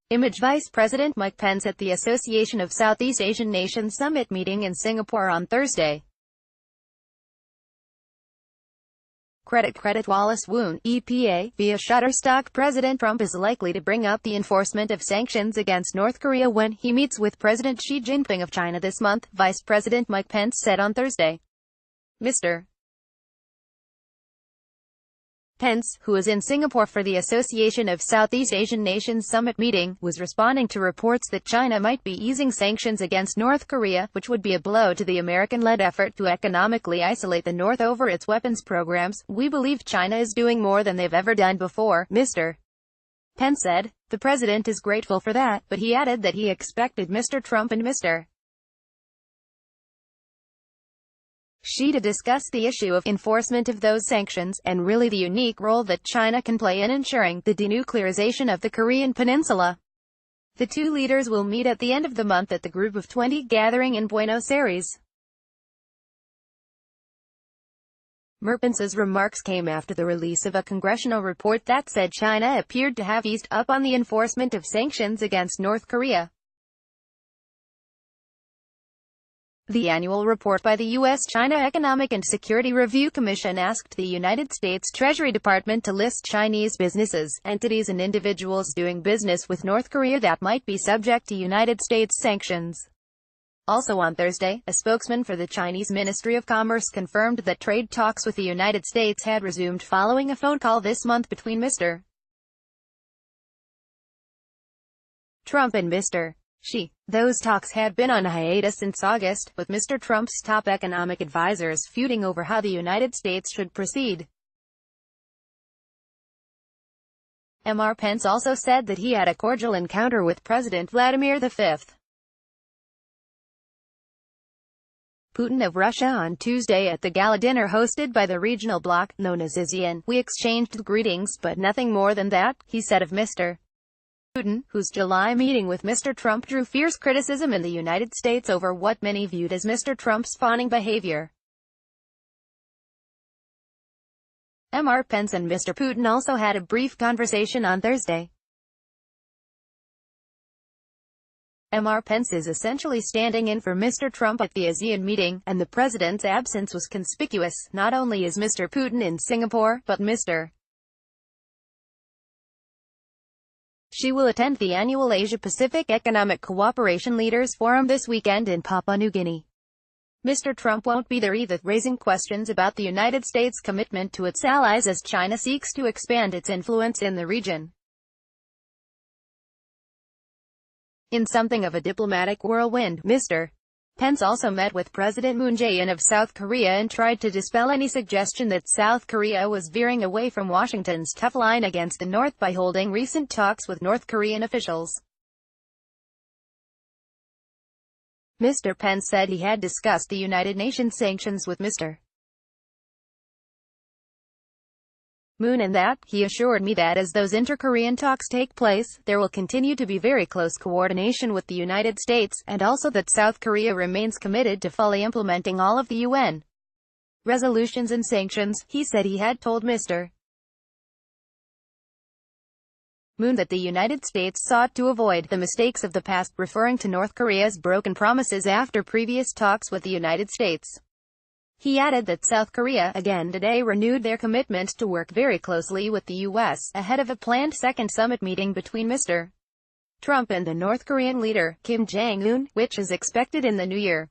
ImageVice President Mike Pence at the Association of Southeast Asian Nations Summit meeting in Singapore on Thursday. CreditCreditWallace Woon, EPA, via Shutterstock. President Trump is likely to bring up the enforcement of sanctions against North Korea when he meets with President Xi Jinping of China this month, Vice President Mike Pence said on Thursday. Mr. Pence, who was in Singapore for the Association of Southeast Asian Nations Summit meeting, was responding to reports that China might be easing sanctions against North Korea, which would be a blow to the American-led effort to economically isolate the North over its weapons programs. "We believe China is doing more than they've ever done before," Mr. Pence said. The president is grateful for that, but he added that he expected Mr. Trump and Mr. Xi to discuss the issue of enforcement of those sanctions, and really the unique role that China can play in ensuring the denuclearization of the Korean Peninsula. The two leaders will meet at the end of the month at the Group of 20 gathering in Buenos Aires. Pence's remarks came after the release of a congressional report that said China appeared to have eased up on the enforcement of sanctions against North Korea. The annual report by the U.S.-China Economic and Security Review Commission asked the United States Treasury Department to list Chinese businesses, entities and individuals doing business with North Korea that might be subject to United States sanctions. Also on Thursday, a spokesman for the Chinese Ministry of Commerce confirmed that trade talks with the United States had resumed following a phone call this month between Mr. Trump and Mr. Xi. Those talks had been on hiatus since August, with Mr. Trump's top economic advisors feuding over how the United States should proceed. Pence also said that he had a cordial encounter with President Vladimir V. Putin of Russia on Tuesday at the gala dinner hosted by the regional bloc, known as ASEAN. "We exchanged greetings, but nothing more than that," he said of Mr. Putin, whose July meeting with Mr. Trump drew fierce criticism in the United States over what many viewed as Mr. Trump's fawning behavior. Pence and Mr. Putin also had a brief conversation on Thursday. Pence is essentially standing in for Mr. Trump at the ASEAN meeting, and the president's absence was conspicuous. Not only is Mr. Putin in Singapore, but Mr. Xi will attend the annual Asia-Pacific Economic Cooperation Leaders Forum this weekend in Papua New Guinea. Mr. Trump won't be there either, raising questions about the United States' commitment to its allies as China seeks to expand its influence in the region. In something of a diplomatic whirlwind, Mr. Pence also met with President Moon Jae-in of South Korea and tried to dispel any suggestion that South Korea was veering away from Washington's tough line against the North by holding recent talks with North Korean officials. Mr. Pence said he had discussed the United Nations sanctions with Mr. Moon and that, he assured me that as those inter-Korean talks take place, there will continue to be very close coordination with the United States, and also that South Korea remains committed to fully implementing all of the UN resolutions and sanctions. He said he had told Mr. Moon that the United States sought to avoid the mistakes of the past, referring to North Korea's broken promises after previous talks with the United States. He added that South Korea, again today, renewed their commitment to work very closely with the U.S., ahead of a planned second summit meeting between Mr. Trump and the North Korean leader, Kim Jong-un, which is expected in the new year.